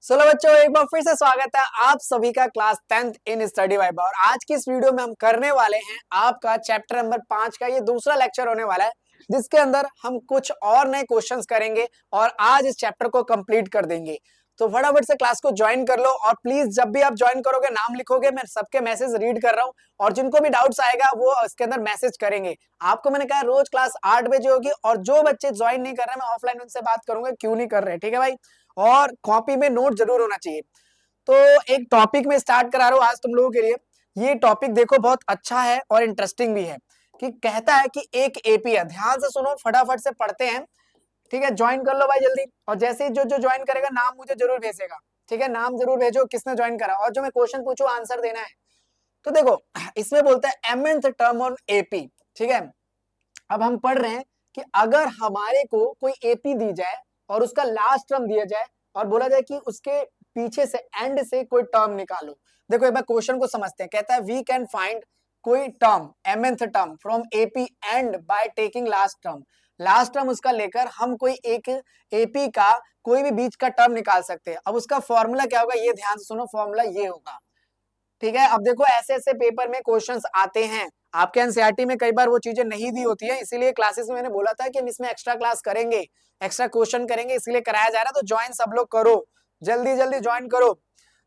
चलो बच्चों, एक बार फिर से स्वागत है आप सभी का class 10th in study vibe. और आज की इस वीडियो में हम करने वाले हैं आपका चैप्टर नंबर 5 का ये दूसरा लेक्चर होने वाला है, जिसके अंदर हम कुछ और नए क्वेश्चंस करेंगे और आज इस चैप्टर को कंप्लीट कर देंगे। तो फटाफट से क्लास को ज्वाइन कर लो और प्लीज जब भी आप ज्वाइन करोगे नाम लिखोगे, मैं सबके मैसेज रीड कर रहा हूँ और जिनको भी डाउट्स आएगा वो इसके अंदर मैसेज करेंगे। आपको मैंने कहा रोज क्लास 8 बजे होगी और जो बच्चे ज्वाइन नहीं कर रहे मैं ऑफलाइन उनसे बात करूंगा क्यों नहीं कर रहे, ठीक है भाई। और कॉपी में नोट जरूर होना चाहिए। तो एक टॉपिक में स्टार्ट करा रहा हूं आज तुम लोगों के लिए। ये टॉपिक देखो बहुत अच्छा है और इंटरेस्टिंग भी है कि कहता है कि एक एपी है। ध्यान से सुनो, फटाफट से पढ़ते हैं, ठीक है। ज्वाइन कर लो भाई जल्दी, और जैसे ही जो जो ज्वाइन करेगा नाम मुझे जरूर भेजेगा, ठीक है। नाम जरूर भेजो किसने ज्वाइन करा, और जो मैं क्वेश्चन पूछू आंसर देना है। तो देखो इसमें बोलता है mnth टर्म ऑन एपी, ठीक है। अब हम पढ़ रहे हैं कि अगर हमारे को कोई एपी दी जाए और उसका लास्ट टर्म दिया जाए और बोला जाए कि उसके पीछे से एंड से कोई टर्म निकालो। देखो एक बार क्वेश्चन को समझते हैं। कहता है वी कैन फाइंड कोई term mnth term from AP and by taking last term. Last term उसका लेकर हम कोई एक एपी का कोई भी बीच का टर्म निकाल सकते हैं। अब उसका फॉर्मूला क्या होगा, ये ध्यान से सुनो, फॉर्मूला ये होगा, ठीक है। अब देखो ऐसे ऐसे पेपर में क्वेश्चंस आते हैं, आपके एनसीईआरटी में कई बार वो चीजें नहीं दी होती है, इसीलिए क्लासेस में मैंने बोला था कि हम इसमें एक्स्ट्रा क्लास करेंगे, एक्स्ट्रा क्वेश्चन करेंगे, इसीलिए कराया जा रहा है। तो ज्वाइन सब लोग करो, जल्दी जल्दी ज्वाइन करो।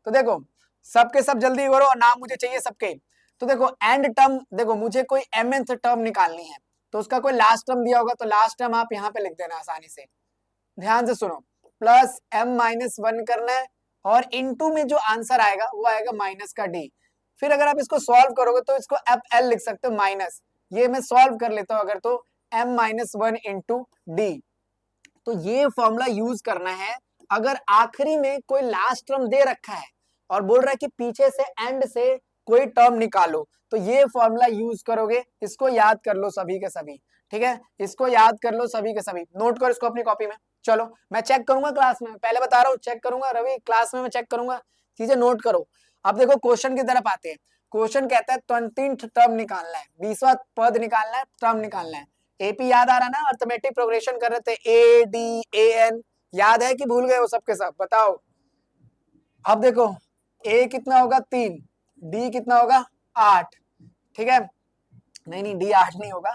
तो देखो सबके सब जल्दी करो और नाम मुझे चाहिए सबके। तो देखो एंड टर्म, देखो मुझे कोई mnth टर्म निकालनी है तो उसका कोई लास्ट टर्म दिया होगा, तो लास्ट टर्म आप यहाँ पे लिख देना आसानी से। ध्यान से सुनो, प्लस m-1 करना है और इनटू में जो आंसर आएगा वो आएगा माइनस का डी। फिर अगर आप इसको सॉल्व करोगे तो इसको एल लिख सकते हो माइनस, ये मैं सॉल्व कर लेता हूं अगर, तो m-1 इंटू डी। तो ये फॉर्मूला यूज करना है अगर आखिरी में कोई लास्ट टर्म दे रखा है और बोल रहा है कि पीछे से एंड से कोई टर्म निकालो, तो ये फॉर्मूला यूज करोगे। इसको याद कर लो सभी के सभी, ठीक है। इसको याद कर लो सभी के सभी, नोट करो इसको अपनी कॉपी में। चलो मैं चेक करूंगा क्लास में, पहले बता रहा हूँ चेक करूंगा रवि, क्लास में मैं चेक करूंगा, चीजें नोट करो। अब देखो क्वेश्चन की तरफ आते हैं। क्वेश्चन कहता है 20th टर्म निकालना है, 20वां पद निकालना है, टर्म निकालना है। एपी याद आ रहा ना, अर्थमेटिक प्रोग्रेशन कर रहे थे, ए डी ए एन, याद है कि भूल गए वो सब के सब, बताओ। अब देखो ए कितना होगा 3, डी कितना होगा 8, ठीक है। नहीं नहीं डी 8 नहीं होगा,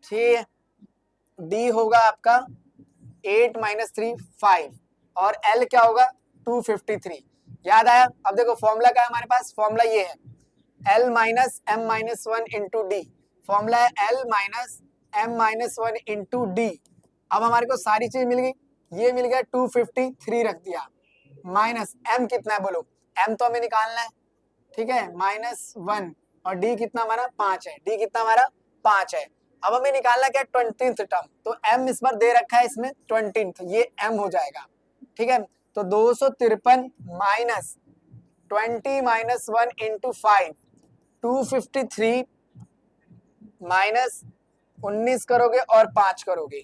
ठीक, डी होगा आपका 8-3 5 और एल क्या होगा 253। याद आया। अब देखो फॉर्मूला क्या है हमारे पास, फॉर्मूला ये है l minus m-1 into d. Formula है l minus m-1 into d. अब हमारे को सारी चीज मिल गई, ये मिल गया 253 रख दिया, माइनस m कितना है बोलो, m तो हमें निकालना है, ठीक है, -1 और d कितना हमारा 5 है, d कितना हमारा 5 है। अब हमें निकालना क्या 20th टर्म, तो m इस बार दे रखा है इसमें 20th, ये m हो जाएगा, ठीक है। तो 253 माइनस 20-1 इंटू 5, 253 माइनस 19 करोगे और 5 करोगे।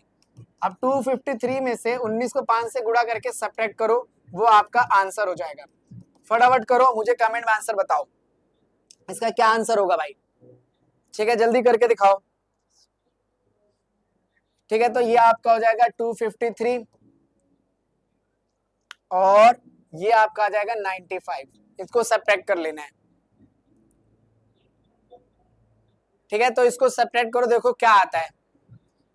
अब 253 में से 19 को 5 से गुणा करके सब्ट्रैक्ट करो, वो आपका आंसर हो जाएगा। फटाफट करो, मुझे कमेंट में आंसर बताओ इसका क्या आंसर होगा भाई, ठीक है, जल्दी करके दिखाओ, ठीक है। तो ये आपका हो जाएगा 253 और ये आपका आ जाएगा 95, इसको सब्ट्रैक्ट कर लेना है, ठीक है। तो इसको सब्ट्रैक्ट करो, देखो क्या आता है,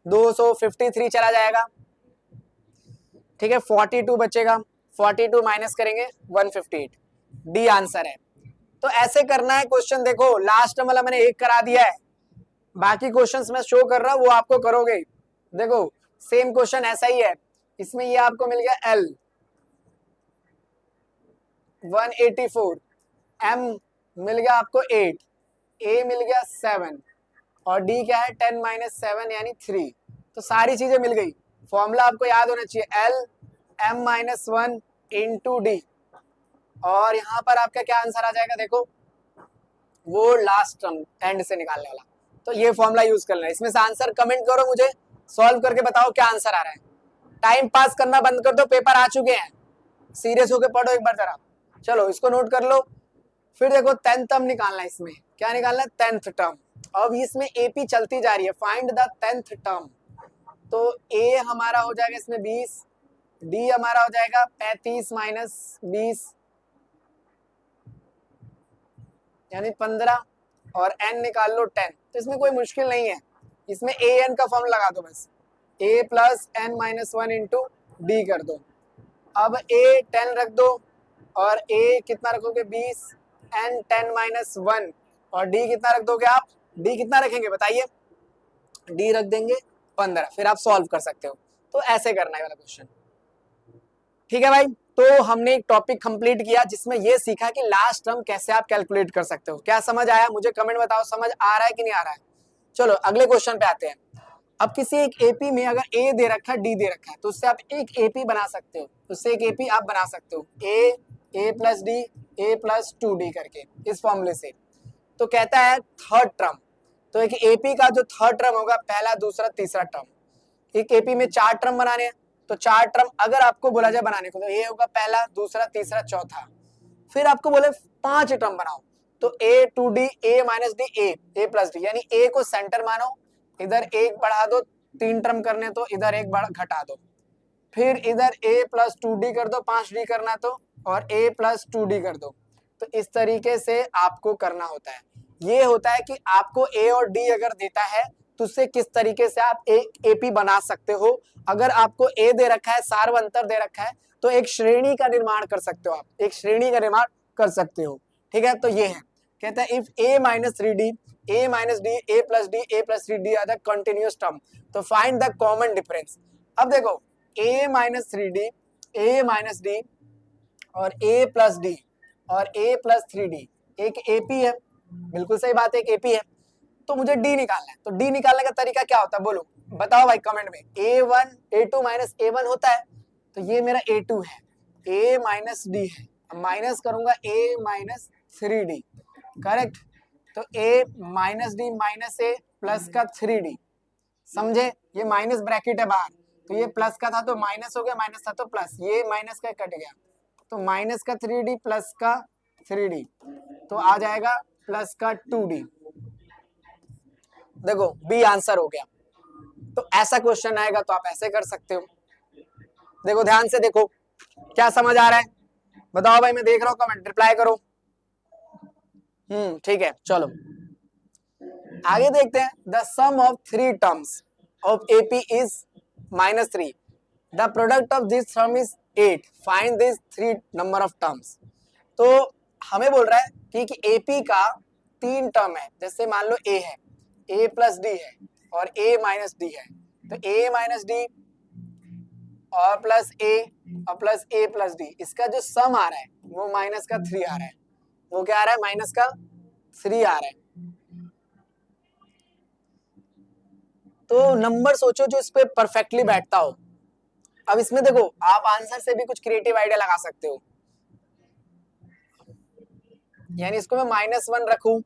253 चला जाएगा, ठीक है, 42 बचेगा, 42 माइनस करेंगे 158, डी आंसर है। तो ऐसे करना है क्वेश्चन। देखो लास्ट वाला मैंने एक करा दिया है, बाकी क्वेश्चंस मैं शो कर रहा हूं वो आपको करोगे। देखो सेम क्वेश्चन ऐसा ही है, इसमें ये आपको मिल गया L 184, M मिल गया आपको 8, A मिल गया 7 और D क्या है 10-7 यानी 3। तो सारी चीजें मिल गई। फॉर्मूला आपको याद होना चाहिए L m-1 इंटू डी, और यहां पर आपका क्या आंसर आ जाएगा, देखो वो लास्ट टर्म एंड से निकालने वाला। तो ये फॉर्मूला यूज करना है। इसमें से आंसर कमेंट करो, मुझे सॉल्व करके बताओ क्या आंसर आ रहा है। टाइम पास करना बंद कर दो, पेपर आ चुके हैं, सीरियस होकर पढ़ो एक बार जरा। चलो इसको नोट कर लो। फिर देखो 10th टर्म निकालना है, इसमें क्या निकालना है 10th टर्म। अब इसमें एपी चलती जा रही है, फाइंड द 10th टर्म। तो ए हमारा हो जाएगा इसमें 20, डी हमारा हो जाएगा 35 माइनस 20 यानी 15 और n निकाल लो 10। तो इसमें कोई मुश्किल नहीं है, इसमें ए एन का फॉर्म लगा दो बस, a plus n minus one into d कर दो। अब a 10 रख दो और a कितना रखोगे 20, n 10 माइनस वन और d कितना रख दोगे आप, d कितना रखेंगे बताइए, d रख देंगे 15। फिर आप सॉल्व कर सकते हो। तो ऐसे करना है वाला क्वेश्चन। ठीक है भाई, तो हमने एक टॉपिक कंप्लीट किया जिसमें ये सीखा कि लास्ट टर्म कैसे आप कैलकुलेट कर सकते हो। क्या समझ आया, मुझे कमेंट बताओ समझ आ रहा है कि नहीं आ रहा है। चलो अगले क्वेश्चन पे आते हैं। अब किसी एक एपी में अगर ए दे रखा है डी दे रखा है तो उससे आप एक एपी बना सकते हो, उससे एक एपी आप बना सकते हो a plus d a plus 2d करके इस फॉर्मूले से। तो कहता है थर्ड टर्म, तो एक एपी का जो थर्ड टर्म होगा, पहला दूसरा तीसरा टर्म, एक एपी में 4 टर्म बनाने हैं, तो 4 टर्म अगर आपको बोला जाए बनाने को तो ये होगा पहला दूसरा तीसरा चौथा। फिर आपको बोले 5 टर्म बनाओ, तो ए 2d A minus d a plus D, यानी ए को सेंटर मानो, इधर एक बढ़ा दो, 3 टर्म करने तो इधर एक घटा दो, फिर इधर a प्लस 2d कर दो, 5d करना तो, और a प्लस 2d कर दो। तो इस तरीके से आपको करना होता है। ये होता है कि आपको a और d अगर देता है तो उससे किस तरीके से आप एक एपी बना सकते हो। अगर आपको a दे रखा है, सार्वंतर दे रखा है, तो एक श्रेणी का निर्माण कर सकते हो, आप एक श्रेणी का निर्माण कर सकते हो। ठीक है, तो ये है, कहता है if a minus 3d a minus d a plus d a plus 3d are the continuous term, तो फाइंड द कॉमन डिफरेंस। अब देखो a minus 3d a minus d और a प्लस डी और a प्लस 3d एक AP है, बिल्कुल सही बात है, एक एपी है। तो मुझे d निकालना है, तो d निकालने का तरीका क्या होता है बोलो, बताओ भाई कमेंट में। a1 a2 माइनस a1 होता है, तो ये मेरा a2 है, a माइनस डी है, माइनस करूंगा a माइनस 3d, करेक्ट। तो a minus D minus a plus का 3d, समझे, ये माइनस ब्रैकेट है बाहर, तो ये प्लस का था तो माइनस हो गया, माइनस था तो प्लस, ये माइनस का कट गया, तो माइनस का 3d प्लस का 3d, तो आ जाएगा प्लस का 2d। देखो बी आंसर हो गया। तो ऐसा क्वेश्चन आएगा तो आप ऐसे कर सकते हो। देखो ध्यान से देखो, क्या समझ आ रहा है बताओ भाई, मैं देख रहा हूँ कमेंट, रिप्लाई करो। ठीक है, चलो आगे देखते हैं। The sum of 3 terms of AP is -3, the product of this term is 8, find this 3 number of terms. तो हमें बोल रहा है कि एपी का 3 टर्म है, जैसे मान लो ए है, ए प्लस डी है और ए माइनस डी है, तो ए माइनस डी और प्लस ए और प्लस ए प्लस डी, इसका जो सम आ रहा है वो माइनस का 3 आ रहा है। वो क्या आ रहा है, माइनस का 3 आ रहा है। तो नंबर सोचो जो इस पे परफेक्टली बैठता हो। अब इसमें देखो आप आंसर से भी कुछ क्रिएटिव आइडिया लगा सकते हो, यानी इसको मैं -1 रखूं,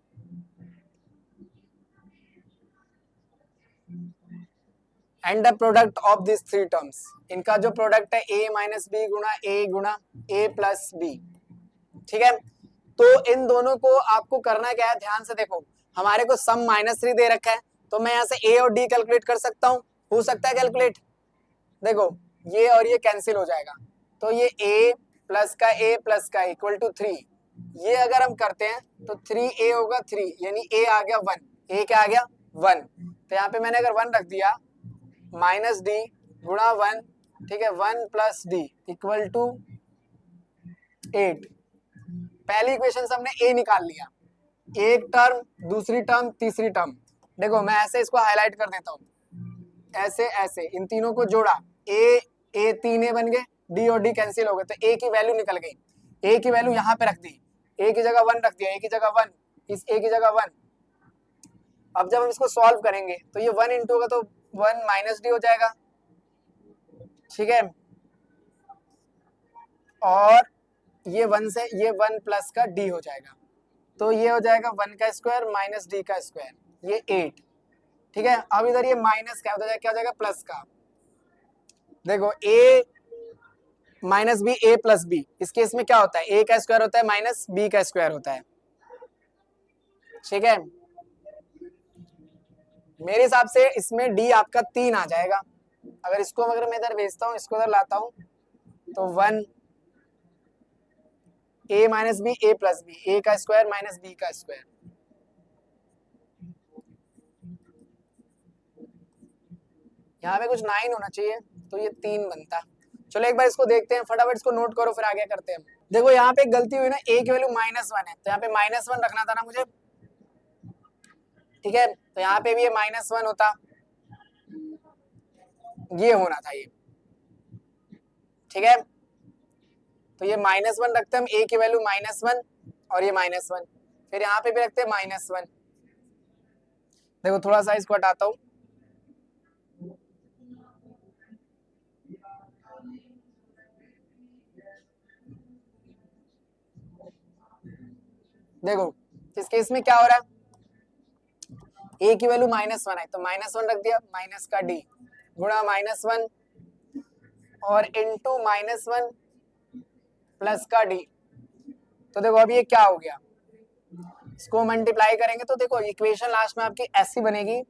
and the product of this 3 terms, इनका जो प्रोडक्ट है a माइनस बी गुणा a प्लस बी। ठीक है, तो इन दोनों को आपको करना क्या है, ध्यान से देखो, हमारे को सम -3 दे रखा है, तो मैं यहाँ से a और d कैलकुलेट कर सकता हूँ, हो सकता है कैलकुलेट। देखो ये और ये कैंसिल हो जाएगा, तो ये a प्लस का इक्वल टू 3, ये अगर हम करते हैं तो 3a होगा 3, यानी a आ गया 1, a क्या आ गया 1, तो यहाँ पे मैंने अगर 1 रख दिया, माइनस डी गुणा 1, ठीक है, 1 प्लस डी इक्वल टू 8। पहली इक्वेशन से हमने a निकाल लिया, एक टर्म दूसरी टर्म तीसरी टर्म। देखो मैं ऐसे इसको हाईलाइट कर देता हूँ, ऐसे ऐसे इन तीनों को जोड़ा, a 3a बन गए, d और d कैंसिल हो गए, तो a की वैल्यू निकल गई, a की वैल्यू यहाँ पे रख दी, a की जगह 1 रख दिया, a की जगह 1, इस a की जगह 1। अब जब हम इसको सॉल्व करेंगे तो ये 1 इंटू होगा तो 1 माइनस डी हो जाएगा, ठीक है, और ये 1 से ये 1 प्लस का d हो जाएगा, तो ये हो जाएगा 1 का स्क्वायर माइनस डी का स्क्वायर, ये 8। ठीक है, अब इधर ये माइनस क्या हो जाएगा प्लस का। देखो a minus b a plus b, इस केस में क्या होता है, a का स्क्वायर होता है माइनस b का स्क्वायर होता है। ठीक है, मेरे हिसाब से इसमें d आपका 3 आ जाएगा। अगर इसको अगर मैं इधर भेजता हूँ, इसको इधर लाता हूँ, तो 1 a minus b a plus b, a का स्क्वायर माइनस बी का स्क्वायर। यहाँ पे कुछ 9 होना चाहिए, तो ये 3 बनता। चलो एक बार इसको देखते हैं, फटाफट इसको नोट करो फिर आगे करते हैं। देखो यहाँ पे गलती हुई ना, a की वैल्यू -1 है, तो यहाँ पे -1 रखना था ना मुझे, ठीक है। तो यहाँ पे भी ये -1 होता, ये होना था ये, ठीक है। तो ये -1 रखते हैं हम, a की वैल्यू -1 और ये -1, फिर यहाँ पे भी रखते हैं -1। देखो थोड़ा सा इसको हटाता हूँ, देखो इस केस में क्या हो रहा है, a की वैल्यू -1 है, तो -1 रख दिया, माइनस का d गुणा -1 और इंटू -1 प्लस का d। तो देखो अब ये क्या हो गया, इसको मल्टीप्लाई करेंगे तो देखो इक्वेशन लास्ट में आपकी ऐसी बनेगी,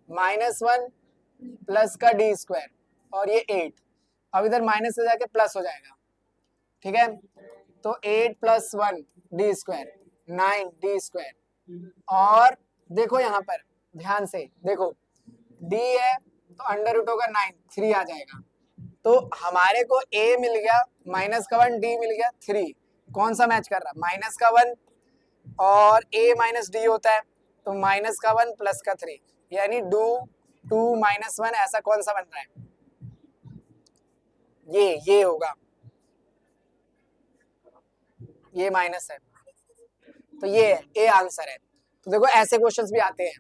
-1 प्लस का d स्क्वायर और ये 8, अब इधर माइनस से जाके प्लस हो जाएगा, ठीक है। तो 8 plus 1 D square 9 D square, और देखो यहाँ पर ध्यान से देखो d है तो अंडर रूट होगा 9, 3 आ जाएगा। तो हमारे को a मिल गया -1, d मिल गया 3, कौन सा मैच कर रहा है, -1 और a माइनस डी होता है, तो -1 प्लस का 3, यानी 2 -1, ऐसा कौन सा बन रहा है, ये होगा, ये माइनस है, तो ये ए आंसर है। तो देखो ऐसे क्वेश्चंस भी आते हैं,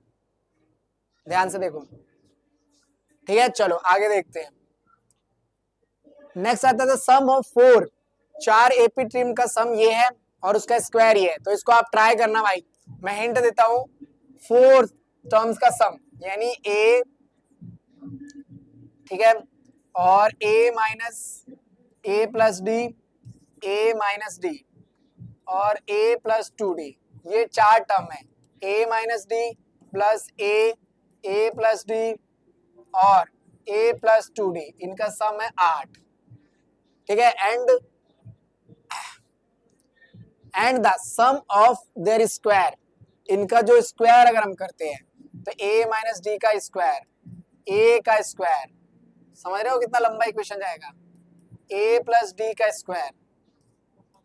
ध्यान से देखो, ठीक है। चलो आगे देखते हैं, नेक्स्ट आता है सम ऑफ 4, 4 एपी ट्रिम का सम ये है और उसका स्क्वायर ये है, तो इसको आप ट्राई करना भाई, मैं हिंट देता हूं, 4 टर्म्स का सम यानी a, ठीक है, और a minus a plus d, a minus d और a प्लस 2d, ये 4 टर्म है, a minus d plus a plus d और a प्लस 2d, इनका सम है 8, ठीक है। And the sum of their square, इनका जो स्क्वायर अगर हम करते हैं तो a माइनस डी का स्क्वायर, a का स्क्वायर, समझ रहे हो कितना लंबा इक्वेशन जाएगा, a प्लस डी का स्क्वायर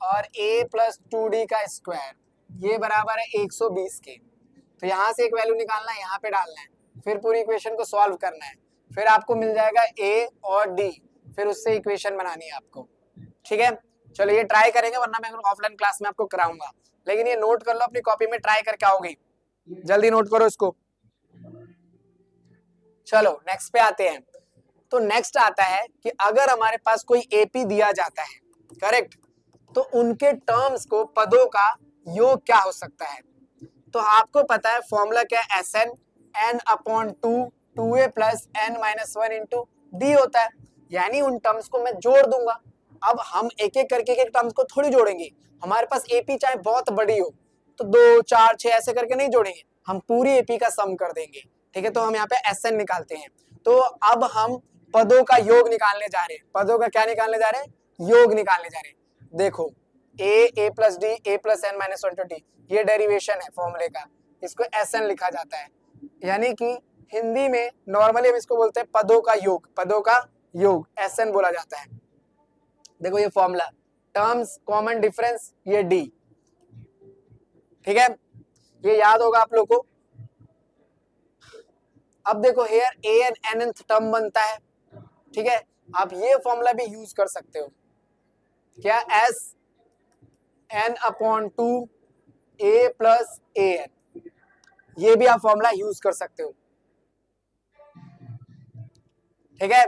और a प्लस 2d का स्क्वायर, ये बराबर है 120 के। तो यहाँ से एक वैल्यू निकालना है, यहाँ पे डालना है, फिर पूरी इक्वेशन को सॉल्व करना है, फिर आपको मिल जाएगा a और d, फिर उससे इक्वेशन बनानी है आपको, ठीक है। चलो ये ट्राई करेंगे, वरना मैं ऑफलाइन क्लास में आपको कराऊंगा, लेकिन ये नोट कर लो अपनी कॉपी में, ट्राई करके आओगे, जल्दी नोट करो इसको। चलो नेक्स्ट पे आते हैं, तो नेक्स्ट आता है कि अगर हमारे पास कोई एपी दिया जाता है, करेक्ट, तो उनके टर्म्स को, पदों का योग क्या हो सकता है। तो आपको पता है फॉर्मूला क्या है, Sn n/2 2a plus n minus 1 into D होता है, यानी उन टर्म्स को मैं जोड़ दूंगा। अब हम एक एक करके एक टर्म्स को थोड़ी जोड़ेंगे, हमारे पास एपी चाहे बहुत बड़ी हो तो 2 4 6 ऐसे करके नहीं जोड़ेंगे, हम पूरी एपी का सम कर देंगे, ठीक है। तो हम यहाँ पे Sn निकालते हैं, तो अब हम पदों का योग निकालने जा रहे हैं, पदों का क्या निकालने जा रहे हैं, योग निकालने जा रहे हैं। देखो a plus d a plus n minus 1 T, ये डेरिवेशन है फॉर्मूले का, इसको Sn लिखा जाता है, यानी कि हिंदी में नॉर्मली हम इसको बोलते हैं पदों का योग, पदों का योग Sn बोला जाता है। देखो ये फॉर्मूला, टर्म्स कॉमन डिफरेंस ये d, ठीक है, ये याद होगा आप लोग को। अब देखो here a n nth term बनता है, ठीक है, आप ये फॉर्मूला भी यूज कर सकते हो, क्या, s n/2 a plus an, ये भी आप फॉर्मूला यूज कर सकते हो, ठीक है।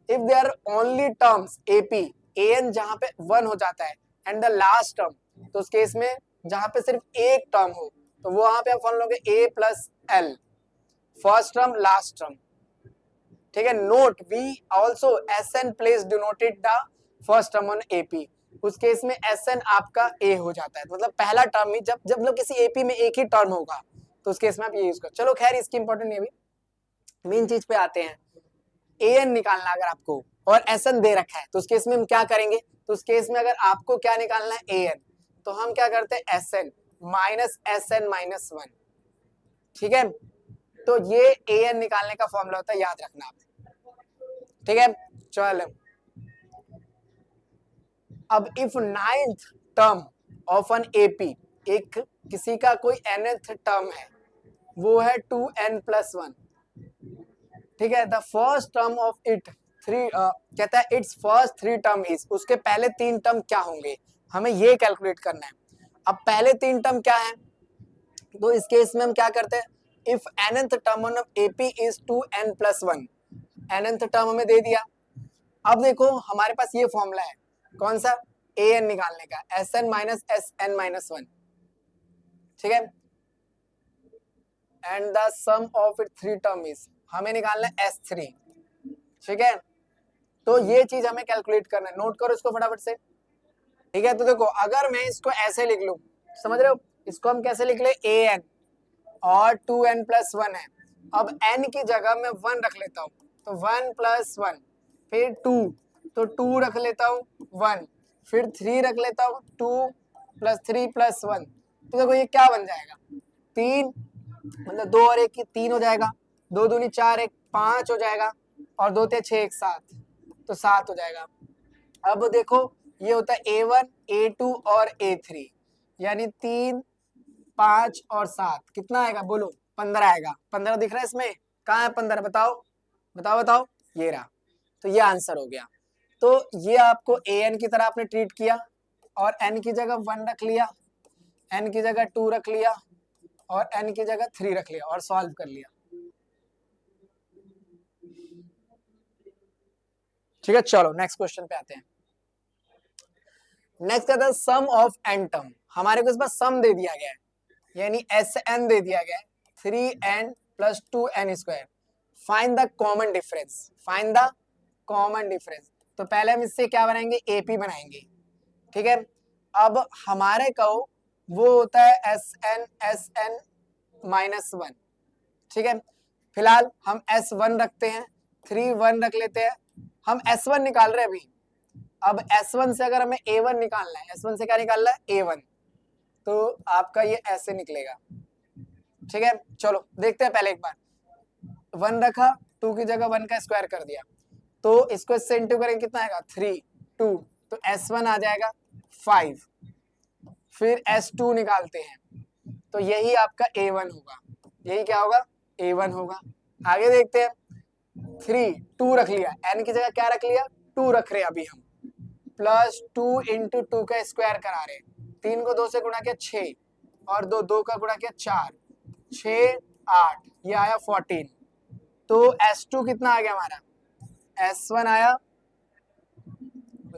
If they are only terms AP, an जहां पे 1 हो जाता है एंड द लास्ट टर्म, तो उस केस में जहां पे सिर्फ एक टर्म हो तो वो वहां पे आप फॉर्मूला लोगे a plus l, first term last term, ठीक है। Note we also Sn place denoted the first term on AP, उस केस में Sn आपका a हो जाता है, मतलब पहला टर्म ही, जब लोग किसी एपी में एक ही टर्म होगा तो उस केस में आप ये यूज करो। चलो खैर इसकी इंपॉर्टेंट नहीं, अभी मेन चीज पे आते हैं। an निकालना अगर आपको और Sn दे रखा है तो उस केस में हम क्या करेंगे, तो उस केस में अगर आपको क्या निकालना है an, तो हम क्या करते हैं Sn माइनस Sn माइनस 1, ठीक है। तो ये an निकालने का फॉर्मूला होता है, याद रखना आप, ठीक है। चलो अब if ninth term of an AP, एक किसी का कोई nth टर्म है वो है 2n+1, ठीक है। The first term of it three, कहता है it's first three term is, उसके पहले तीन टर्म क्या होंगे, हमें ये कैलकुलेट करना है। अब पहले तीन टर्म क्या है, तो इस केस में हम क्या करते हैं, if nth term of AP is 2n+1, nth term हमें दे दिया। अब देखो हमारे पास ये फॉर्मूला है, कौन सा, an निकालने का, Sn माइनस Sn माइनस 1, ठीक है। And the sum of it three term is, हमें निकालना है S3, ठीक है। तो ये चीज हमें कैलकुलेट करना है, नोट करो इसको फटाफट से, ठीक है। तो देखो अगर मैं इसको ऐसे लिख लूं, समझ रहे हो, इसको हम कैसे लिख ले, an और 2n+1 है। अब n की जगह मैं 1 रख लेता हूँ, तो 1+1, फिर 2, तो 2 रख लेता हूँ 1, फिर 3 रख लेता हूँ 2+3+1, तो देखो ये क्या बन जाएगा, 3, मतलब 2 और 1 की 3 हो जाएगा, 2 दूनी 4, 1 5 हो जाएगा, और 2 ते 6 1 7, तो 7 हो जाएगा। अब देखो ये होता है A1 A2 और A3, यानी 3 5 और 7, कितना आएगा बोलो, 15 आएगा। 15 दिख रहा है इसमें, कहाँ है 15, बताओ बताओ बताओ, ये रहा। तो ये आंसर हो गया। तो ये आपको an की तरह आपने ट्रीट किया, और n की जगह 1 रख लिया, n की जगह 2 रख लिया, और n की जगह 3 रख लिया, और सॉल्व कर लिया, ठीक है। चलो नेक्स्ट क्वेश्चन पे आते हैं। नेक्स्ट कहता है सम ऑफ n टर्म, हमारे को इस बार सम दे दिया गया है, यानी Sn दे दिया गया है 3n+2n², find the common difference, find the common difference. तो पहले हम इससे क्या बनाएंगे, AP बनाएंगे, ठीक है। अब हमारे को वो होता है Sn -1, ठीक है। फिलहाल हम S1 रखते हैं, 3 1 रख लेते हैं, हम S1 निकाल रहे हैं अभी। अब S1 से अगर हमें A1 निकालना है, S1 से क्या निकालना है, A1, तो आपका ये ऐसे निकलेगा, ठीक है। चलो देखते हैं, पहले एक बार 1 रखा, 2 की जगह 1 का स्क्वायर कर दिया, तो इसको इससे इंटू करेंगे, कितना आएगा 3 2, तो S1 आ जाएगा 5, फिर S2 निकालते हैं, तो यही आपका A1 होगा, यही क्या होगा, A1 होगा। आगे देखते हैं, 3 2 रख लिया, n की जगह क्या रख लिया, 2 रख रहे हैं अभी हम, प्लस 2 इंटू 2 का स्क्वायर करा रहे, 3 को 2 से गुणा किया 6, और 2 2 का गुणा किया 4, 6 8, ये आया 14। तो S2 कितना आ गया हमारा, S1 आया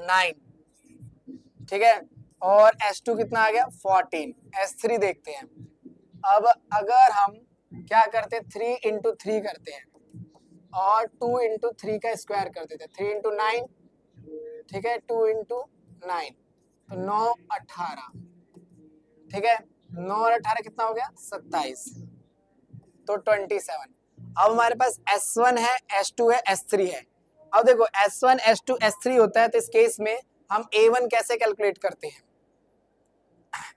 9, ठीक है, और S2 कितना आ गया 14। S3 देखते हैं, अब अगर हम क्या करते, 3 इंटू 3 करते हैं, और 2 इंटू 3 का स्क्वायर कर देते हैं, 3 इंटू 9, ठीक है, 2 इंटू 9, तो 9 18, ठीक है, 9 और 18 कितना हो गया 27, तो 27। अब हमारे पास S1 है, S2 है, S3 है। अब देखो S1 S2 S3 होता है, तो इस केस में हम A1 कैसे कैलकुलेट करते हैं,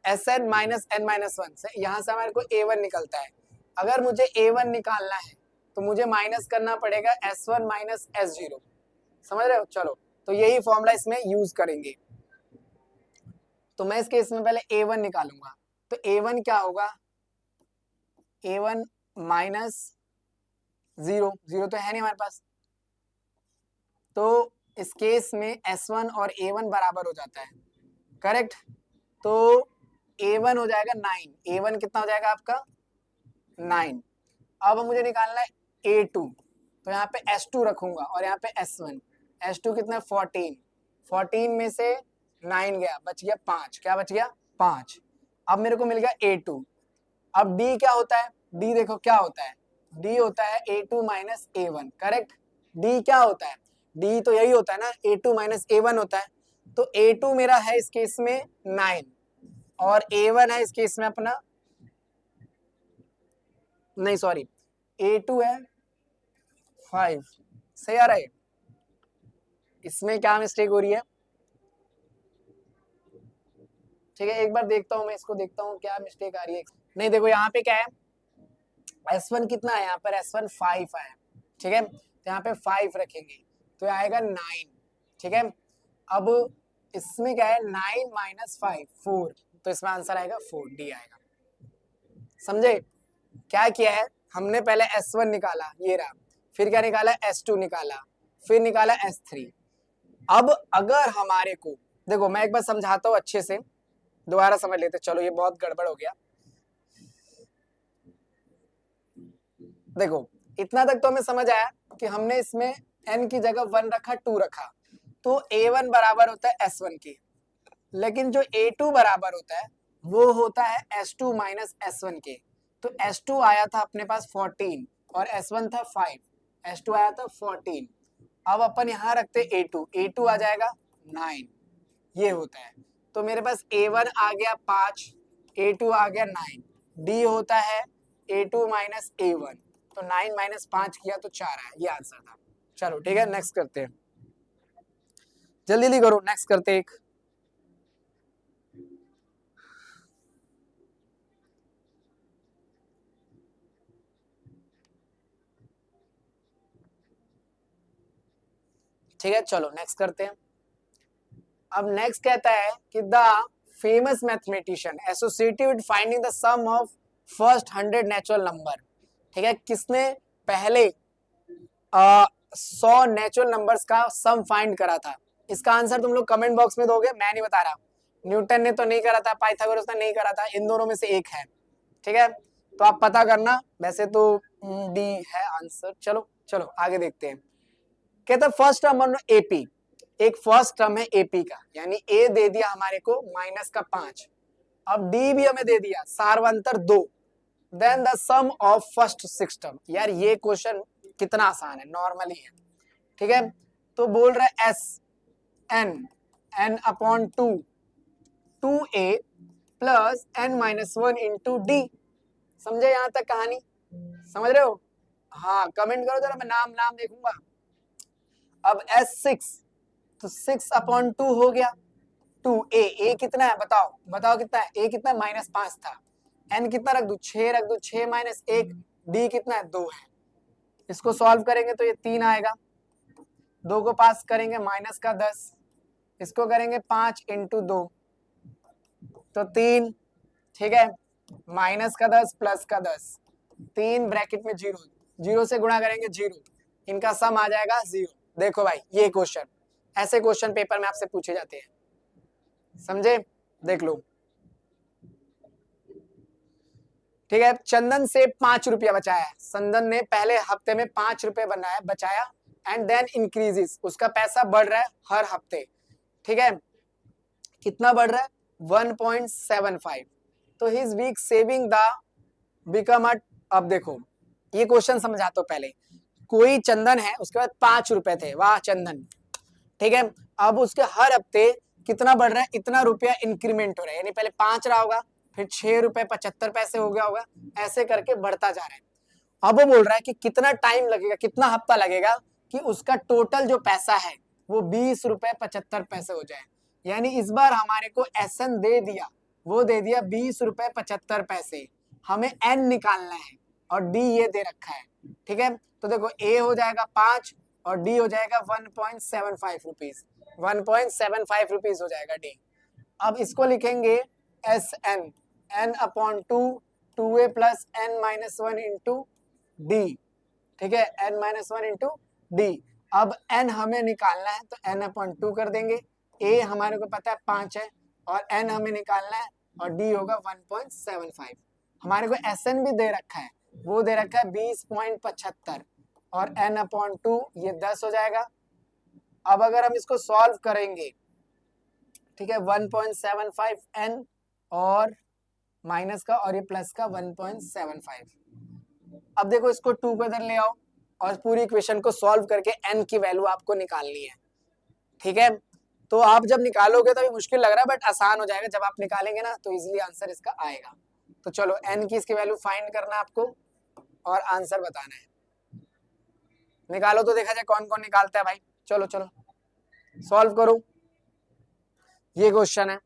Sn माइनस n माइनस 1 से, यहां से हमारे को A1 निकलता है। अगर मुझे A1 निकालना है तो मुझे माइनस करना पड़ेगा S1 माइनस S0, समझ रहे हो। चलो तो यही फॉर्मूला इसमें यूज करेंगे। तो मैं इस केस में पहले A1 निकालूंगा, तो A1 क्या होगा, A1 माइनस 0, 0 तो है नहीं हमारे पास, तो इस केस में S1 और A1 बराबर हो जाता है, करेक्ट। तो A1 हो जाएगा 9, A1 कितना हो जाएगा आपका 9। अब मुझे निकालना है A2, तो यहाँ पे S2 रखूंगा, और यहाँ पे S1, S2 कितना है 14, 14 में से 9 गया, बच गया 5, क्या बच गया 5। अब मेरे को मिल गया A2। अब D क्या होता है, D देखो क्या होता है, D होता है A2 minus A1, correct. D क्या होता है, D तो यही होता है ना, A2 माइनस A1 होता है। तो A2 मेरा है इस केस में 9, और A1 है इस केस में अपना, नहीं सॉरी, A2 है 5, सही आ रहा है? इसमें क्या मिस्टेक हो रही है? ठीक है, एक बार देखता हूँ मैं इसको, देखता हूँ क्या मिस्टेक आ रही है। नहीं देखो यहाँ पे क्या है, S1 कितना है यहाँ पर, S1 5 है, ठीक है, तो यहाँ पे 5 रखेंगे तो आएगा 9, ठीक है। अब इसमें क्या है, 9 माइनस 5 4, तो इसमें आंसर आएगा 4, डी आएगा। समझे? क्या किया है हमने, पहले S1 निकाला, ये रहा, फिर क्या निकाला, S2 निकाला, फिर निकाला S3। अब अगर हमारे को, देखो मैं एक बार समझाता हूँ अच्छे से, दोबारा समझ लेते, चलो ये बहुत गड़बड़ हो गया। देखो इतना तक तो हमें समझ आया कि हमने इसमें n की जगह 1 रखा, 2 रखा, तो A1 बराबर होता है S1 के, लेकिन जो A2 बराबर होता है वो होता है S2 माइनस S1 के। तो S2 आया था अपने पास 14 और S1 था 5, S2 आया था 14। अब अपन यहाँ रखते A2, A2 आ जाएगा 9, ये होता है। तो मेरे पास A1 आ गया 5, A2 आ गया 9, D होता है A2 माइनस A1, तो 9 माइनस 5 किया तो 4 आया, ये आंसर था। चलो ठीक है, नेक्स्ट करते हैं, जल्दी जल्दी करो, नेक्स्ट करते हैं एक। ठीक है चलो नेक्स्ट करते हैं। अब नेक्स्ट कहता है कि the famous mathematician associated with finding the sum of first 100 natural number. ठीक है, किसने पहले 100 नेचुरल नंबर्स का सम फाइंड करा था? इसका आंसर तुम लोग कमेंट बॉक्स में दोगे, मैं नहीं बता रहा। न्यूटन ने तो नहीं करा था, पाइथागोरस ने नहीं करा था, इन दोनों में से एक है। ठीक है, तो आप पता करना, वैसे तो डी है आंसर। चलो चलो आगे देखते हैं। कहता फर्स्ट टर्म एपी, एक फर्स्ट टर्म है एपी का, यानी ए दे दिया हमारे को माइनस का 5, अब डी भी हमें दे दिया सार्वंतर 2, then the sum of first 6 term. यार ये क्वेश्चन कितना आसान है, नॉर्मली है। ठीक है, तो बोल रहा है s n n upon 2 2a plus n minus 1 into d. समझे यहां तक कहानी? समझ रहे हो? हाँ कमेंट करो जरा, मैं नाम नाम देखूंगा। अब S6, तो 6 अपॉन 2 हो गया 2a, a कितना है बताओ, बताओ कितना है, a कितना है, -5 था, n कितना रख दू, 6 रख दू, 6 माइनस 1, d कितना है, 2 है। इसको सॉल्व करेंगे तो ये 3 आएगा, 2 को पास करेंगे माइनस का 10, इसको करेंगे 5 इंटू 2 तो 3, ठीक है, माइनस का 10 प्लस का 10, 3 ब्रैकेट में 0, 0 से गुणा करेंगे 0, इनका सम आ जाएगा 0। देखो भाई ये क्वेश्चन, ऐसे क्वेश्चन पेपर में आपसे पूछे जाते हैं, समझे? देख लो। ठीक है, चंदन से 5 रुपया बचाया है, चंदन ने पहले हफ्ते में 5 रुपए बनाया बचाया, एंड देन इंक्रीजेस, उसका पैसा बढ़ रहा है हर हफ्ते। ठीक है, कितना बढ़ रहा है, 1.75, तो his week saving the become a, अब देखो ये क्वेश्चन समझाता हूं पहले। कोई चंदन है, उसके बाद 5 रुपए थे, वाह चंदन। ठीक है, अब उसके हर हफ्ते कितना बढ़ रहा है, इतना रुपया इंक्रीमेंट हो रहा है, यानी पहले 5 रहा होगा, फिर 6 रुपए 75 पैसे हो गया होगा, ऐसे करके बढ़ता जा रहा है। अब वो बोल रहा है कि कितना टाइम लगेगा, कितना हफ्ता लगेगा कि उसका टोटल जो पैसा है वो 20 रुपए 75 पैसे हो जाए। यानी इस बार हमारे को एसएन दे दिया, वो दे दिया 20 रुपए 75 पैसे, हमें एन निकालना है और डी ये दे रखा है। ठीक है, तो देखो ए हो जाएगा 5 और डी हो जाएगा 1.75 रुपीज, 1.75 रुपीज हो जाएगा डी। अब इसको लिखेंगे s n, n upon 2, 2a plus n minus 1 into d. ठीक है, n माइनस 1 इंटू डी। अब n हमें निकालना है तो n अपॉन 2 कर देंगे, a हमारे को पता है 5 है और n हमें निकालना है और d होगा 1.75। हमारे को SN भी दे रखा है, वो दे रखा है 20.75 और n अपॉन 2 ये 10 हो जाएगा। अब अगर हम इसको सॉल्व करेंगे, ठीक है, 1.75 n और माइनस का और ये प्लस का 1.75। अब देखो इसको 2 को इधर ले आओ और पूरी इक्वेशन को सॉल्व करके n की वैल्यू आपको निकालनी है। ठीक है, तो आप जब निकालोगे तो अभी मुश्किल लग रहा है, बट आसान हो जाएगा, जब आप निकालेंगे ना तो इजीली आंसर इसका आएगा। तो चलो n की इसकी वैल्यू फाइंड करना है आपको और आंसर बताना है। निकालो तो देखा जाए कौन कौन निकालता है भाई। चलो चलो सॉल्व करो, ये क्वेश्चन है।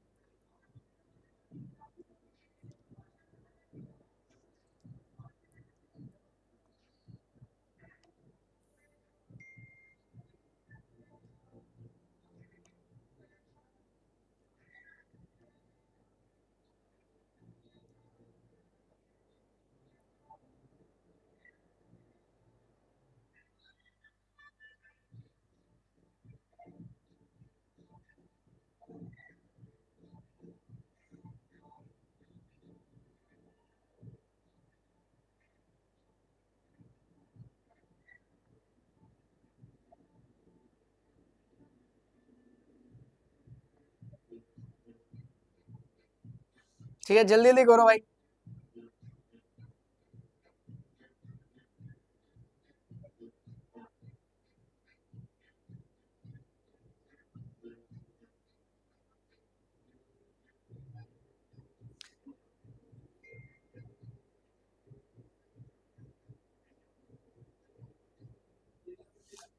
ठीक है जल्दी जल्दी करो भाई।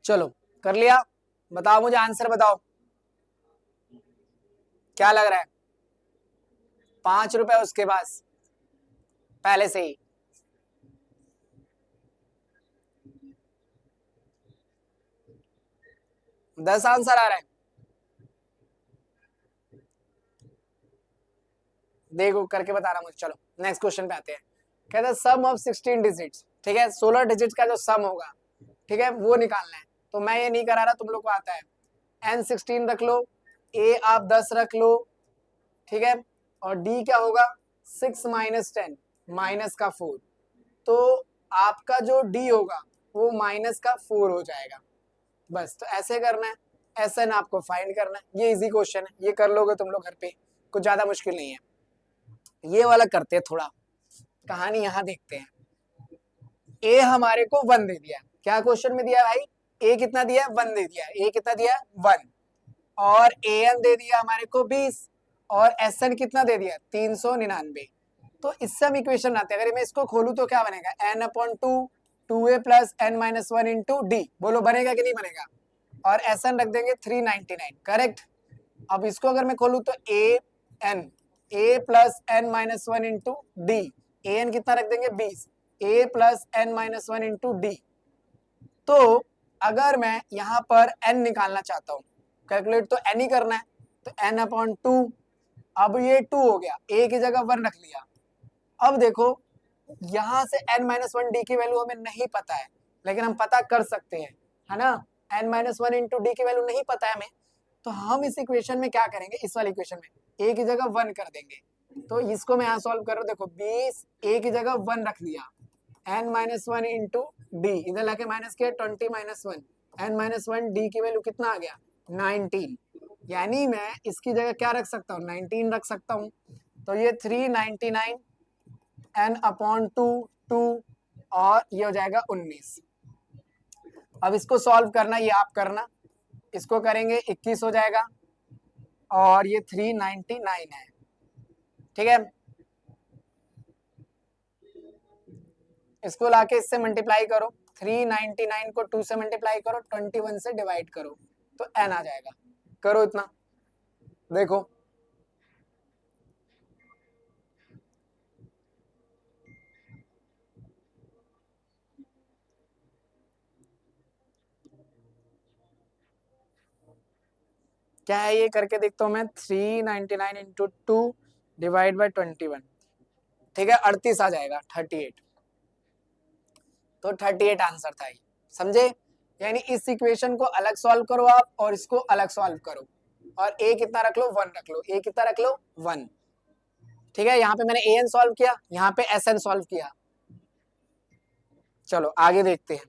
चलो कर लिया, बताओ मुझे आंसर बताओ, क्या लग रहा है? 5 रुपए उसके पास पहले से ही। 10 आंसर आ रहा है, देखो करके बता रहा मुझे। चलो नेक्स्ट क्वेश्चन पे आते हैं। कहते हैं सम ऑफ 16 डिजिट्स, ठीक है 16 डिजिट्स का जो सम होगा, ठीक है वो निकालना है। तो मैं ये नहीं करा रहा, तुम लोग को आता है। n16 रख लो, a आप 10 रख लो, ठीक है, और d क्या होगा 6 माइनस 10 माइनस का 4। तो आपका जो d होगा वो माइनस का 4 हो जाएगा। बस तो ऐसे करना है, एस एन आपको फाइंड करना है। ये इजी क्वेश्चन है, ये कर लोगे तुम लोग घर पे, कुछ ज्यादा मुश्किल नहीं है। ये वाला करते हैं थोड़ा, कहानी यहाँ देखते हैं। ए हमारे को 1 दे दिया, क्या क्वेश्चन में दिया भाई? ए कितना दिया? 1 दे दिया। ए कितना दिया? 1। और ए एन दे दिया हमारे को 20, और एस एन कितना दे दिया? 399। तो इससे हम इक्वेशन आते हैं, अगर मैं इसको खोलूं तो क्या बनेगा? N upon two, 2a plus n minus 1 into d. बोलो बनेगा कि नहीं बनेगा? और एस एन रख देंगे 399, करेक्ट। अब इसको अगर मैं खोलूं तो a plus n minus 1 into d, a n कितना रख देंगे? 20, a plus n minus 1 into d. तो अगर मैं यहाँ पर n निकालना चाहता हूँ, कैलकुलेट तो n ही करना है, तो n अपॉन 2। अब ये 2 हो गया, a की जगह 1 रख लिया। अब देखो यहाँ से n माइनस 1 डी की वैल्यू हमें नहीं पता है, लेकिन हम पता कर सकते हैं, है ना। n माइनस 1 इंटू डी की वैल्यू नहीं पता है हमें, तो हम इस इक्वेशन में क्या करेंगे? इस वाली इक्वेशन में a की जगह 1 कर देंगे। तो इसको मैं यहाँ सॉल्व कर रहा हूँ, देखो 20, a की जगह 1 रख दिया, n माइनस 1 इंटू डी, इधर लाके माइनस किया 20 माइनस 1, n माइनस 1 डी की वैल्यू कितना आ गया? 19। यानी मैं इसकी जगह क्या रख सकता हूँ? 19 रख सकता हूँ। तो ये 399 n अपॉन 2 और ये हो जाएगा 19। अब इसको सॉल्व करना, ये आप करना, इसको करेंगे 21 हो जाएगा, और ये 399 है, ठीक है। इसको लाके इससे मल्टीप्लाई करो, 399 को 2 से मल्टीप्लाई करो, 21 से डिवाइड करो, तो n आ जाएगा। करो इतना, देखो क्या है ये, करके देखता हूँ मैं। 399 इंटू 2 डिवाइड बाई 21, ठीक है 38 आ जाएगा, 38। तो 38 आंसर था ये, समझे। यानी इस इक्वेशन को अलग सॉल्व करो आप, और इसको अलग सॉल्व करो, और a कितना रख लो? 1 रख लो। a कितना रख लो? 1, ठीक है। यहाँ पे मैंने an सॉल्व किया, यहाँ पे sn सॉल्व किया। चलो आगे देखते हैं।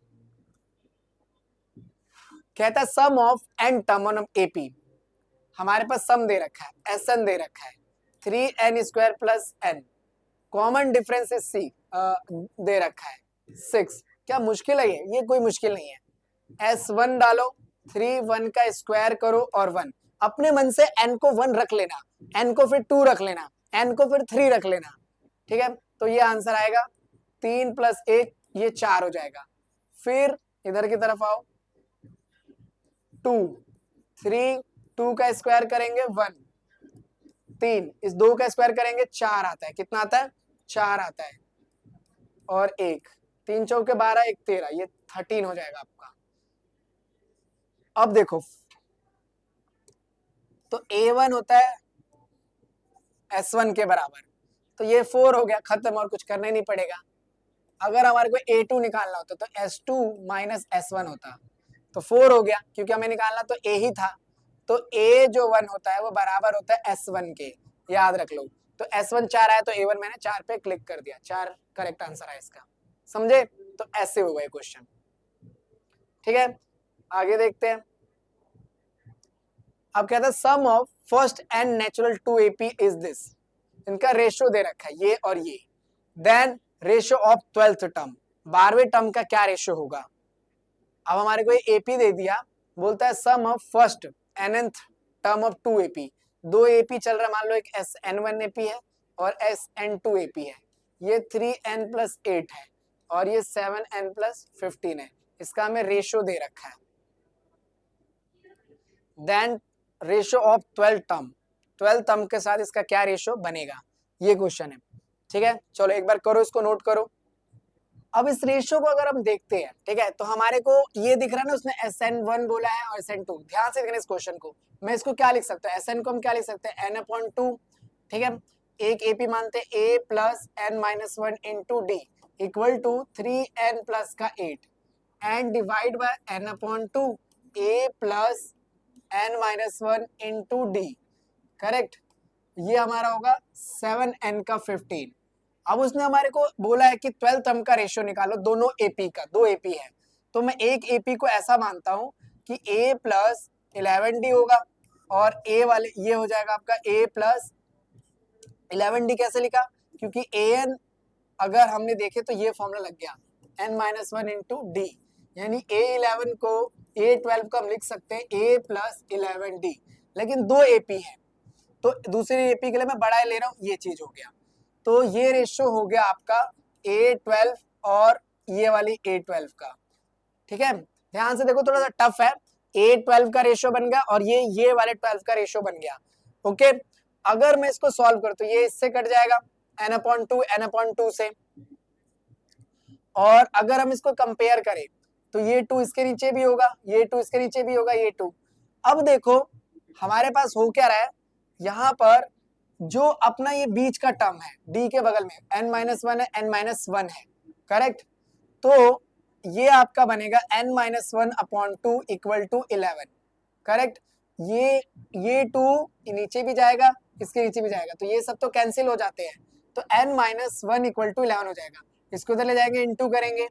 कहता है sum of n term on AP, हमारे पास सम दे रखा है, sn दे रखा है 3n square plus n, common difference is c दे रखा है 6। क्या मुश्किल है ये कोई मुश्किल नहीं है। s1 डालो, 3 1 का स्क्वायर करो और 1, अपने मन से n को 1 रख लेना, n को फिर 2 रख लेना, n को फिर 3 रख लेना, ठीक है। तो ये आंसर आएगा 3 प्लस 1, ये 4 हो जाएगा। फिर इधर की तरफ आओ, 2, 3, 2 का स्क्वायर करेंगे 1, 3, इस 2 का स्क्वायर करेंगे 4 आता है, कितना आता है 4 आता है, और 1, 3 चौके 12, 1 13, ये 13 हो जाएगा आपका। अब देखो तो A1 होता है S1 के बराबर, तो ये 4 हो गया, खत्म, और कुछ करना ही नहीं पड़ेगा। अगर हमारे को A2 निकालना होता तो S2 माइनस S1 होता, तो 4 हो गया, क्योंकि हमें निकालना तो A ही था, तो A जो 1 होता है वो बराबर होता है S1 के, याद रख लो। तो S1 4 आया तो A1 मैंने 4 पे क्लिक कर दिया, 4 करेक्ट आंसर है इसका, समझे? तो ऐसे होगा ये क्वेश्चन, ठीक है। आगे देखते हैं। अब कहता है sum of first and natural 2 AP is this, इनका रेशियो दे रखा है ये और ये, then ratio of 12th term, 12वें टर्म का क्या रेशियो होगा। अब हमारे को ये AP दे दिया, बोलता है sum of first and nth term of 2 AP, 2 AP चल रहा है, मान लो एक SN1 AP है और SN2 AP है, ये 3n प्लस 8 है और ये 7n प्लस 15 है, इसका हमें रेशियो दे रखा है। देन रेशियो ऑफ 12 टर्म के साथ इसका क्या रेशियो बनेगा, ये क्वेश्चन है, ठीक है। चलो एक बार करो, इसको नोट करो। अब इस रेशियो को अगर हम देखते हैं, ठीक है, तो हमारे को ये दिख रहा है ना, उसने SN1 बोला है और SN2, ध्यान से देखना इस क्वेश्चन को। मैं इसको क्या लिख सकता हूँ, SN को हम क्या लिख सकते हैं n/2, ठीक है, एक AP मानते हैं A plus n-1 into d equal to 3n plus का 8 and divide by n/2 A plus n-1 into d, correct, ये हमारा होगा 7n का 15। अब उसने हमारे को बोला है कि 12 टर्म का रेशियो निकालो दोनों AP का, 2 AP है, तो मैं एक AP को ऐसा मानता हूं कि A प्लस 11D होगा और A वाले ये हो जाएगा आपका A प्लस 11D। कैसे लिखा, क्योंकि AN अगर हमने देखे तो ये फॉर्मूला लग गया n-1 इंटू डी, यानी A11 को A12 को हम लिख सकते हैं A प्लस 11D, लेकिन 2 AP है तो दूसरी AP के लिए मैं बड़ा ले रहा हूँ, ये चीज हो गया। तो ये रेशियो हो गया आपका A12 और ये वाली A12 का, ठीक है। ध्यान से देखो, थोड़ा सा टफ है, A12 का रेशियो बन गया और ये वाले 12 का रेशियो बन गया, ओके। अगर मैं इसको सॉल्व कर तो ये इससे कट जाएगा n/2 से, और अगर हम इसको कंपेयर करें तो ये 2 इसके नीचे भी होगा, ये 2 इसके नीचे भी होगा, ये 2। अब देखो हमारे पास हो क्या रहा है, यहाँ पर जो अपना ये बीच का टर्म है d के बगल में n-1 है, n-1 है, करेक्ट, तो ये आपका बनेगा n-1/2 इक्वल टू 11, करेक्ट। ये 2 नीचे भी जाएगा, इसके नीचे भी जाएगा, तो ये सब तो कैंसिल हो जाते हैं, तो n-1 इक्वल टू 11 हो जाएगा। इसको इधर ले जाएंगे, इंटू करेंगे,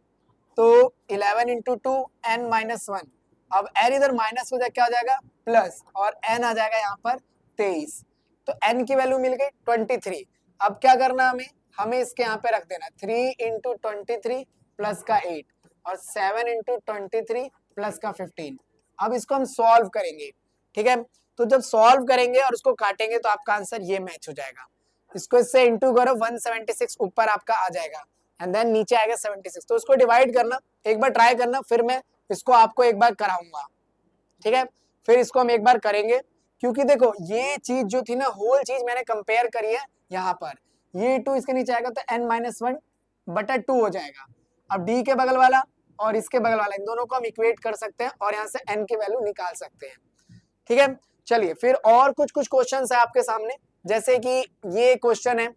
तो 11 इंटू 2 n-1, अब n इधर माइनस हो जाए क्या हो जाएगा प्लस, और n आ जाएगा यहाँ पर 23, तो n की वैल्यू मिल गई 23। अब क्या करना हमें इसके यहाँ पे रख देना 3 इंटू 23 प्लस का 8 और 7 इंटू 23 प्लस का 15। अब इसको हम सॉल्व करेंगे, ठीक है, तो जब सॉल्व करेंगे और उसको काटेंगे तो आपका आंसर ये मैच हो जाएगा। इसको इससे इंटू करो, 176 ऊपर आपका आ जाएगा एंड देन नीचे आएगा 76, तो उसको डिवाइड करना, एक बार ट्राई करना, फिर मैं इसको आपको एक बार कराऊंगा, ठीक है। फिर इसको हम एक बार करेंगे, क्योंकि देखो ये चीज जो थी ना, होल चीज मैंने कंपेयर करी है, यहाँ पर ये 2 इसके नीचे आएगा तो n-1/2 हो जाएगा। अब d के बगल वाला और इसके बगल वाला, इन दोनों को हम इक्वेट कर सकते हैं और यहाँ से n की वैल्यू निकाल सकते हैं, ठीक है। चलिए फिर और कुछ क्वेश्चंस है आपके सामने, जैसे कि ये क्वेश्चन है,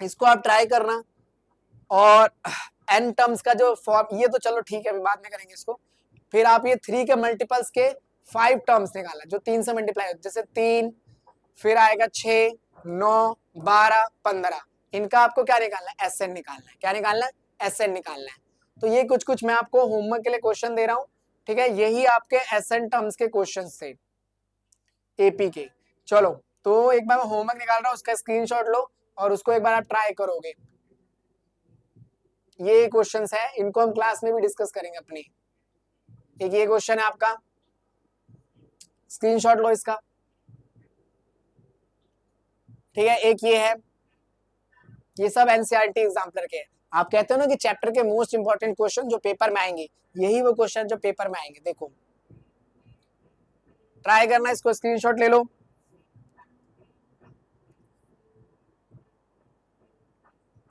इसको आप ट्राई करना, और n टर्म्स का जो फॉर्म, ये तो चलो ठीक है अभी बाद में करेंगे इसको। फिर आप ये 3 के मल्टीपल्स के 5 टर्म्स निकालना जो 3 से मल्टीप्लाई होते, जैसे 3, फिर आएगा 6, 9, 12, 15, इनका आपको क्या निकालना है, SN निकालना है। क्या निकालना है, SN निकालना है। तो ये कुछ मैं आपको होमवर्क के लिए क्वेश्चन दे रहा हूँ, ठीक है, यही आपके SN टर्म्स के क्वेश्चन थे AP के। चलो तो एक बार मैं होमवर्क निकाल रहा हूँ, उसका स्क्रीनशॉट लो और उसको एक बार आप ट्राई करोगे। ये क्वेश्चंस है, इनको हम क्लास में भी डिस्कस करेंगे अपनी। एक ये क्वेश्चन है आपका, स्क्रीनशॉट लो इसका, ठीक है। एक ये है, ये सब NCERT एग्जाम्पलर के हैं। आप कहते हो ना कि चैप्टर के मोस्ट इंपॉर्टेंट क्वेश्चन जो पेपर में आएंगे, यही वो क्वेश्चन जो पेपर में आएंगे। देखो ट्राई करना, इसको स्क्रीनशॉट ले लो।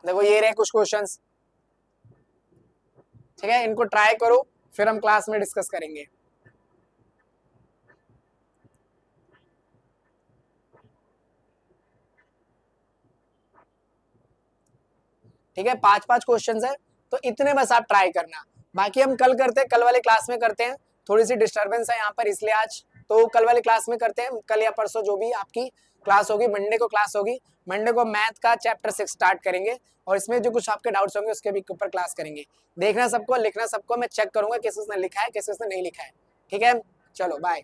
देखो ये रहे कुछ क्वेश्चंस, ठीक है, इनको ट्राई करो, फिर हम क्लास में डिस्कस करेंगे। ठीक है, 5-5 क्वेश्चंस है, तो इतने बस आप ट्राई करना। बाकी हम कल करते हैं, कल वाले क्लास में करते हैं। थोड़ी सी डिस्टर्बेंस है यहाँ पर, इसलिए आज तो कल वाले क्लास में करते हैं। कल या परसों जो भी आपकी क्लास होगी, मंडे को क्लास होगी। मंडे को मैथ का चैप्टर 6 स्टार्ट करेंगे, और इसमें जो कुछ आपके डाउट्स होंगे उसके भी ऊपर क्लास करेंगे। देखना सबको, लिखना सबको, मैं चेक करूंगा किस किसने लिखा है, किस किसने नहीं लिखा है। ठीक है, चलो बाय।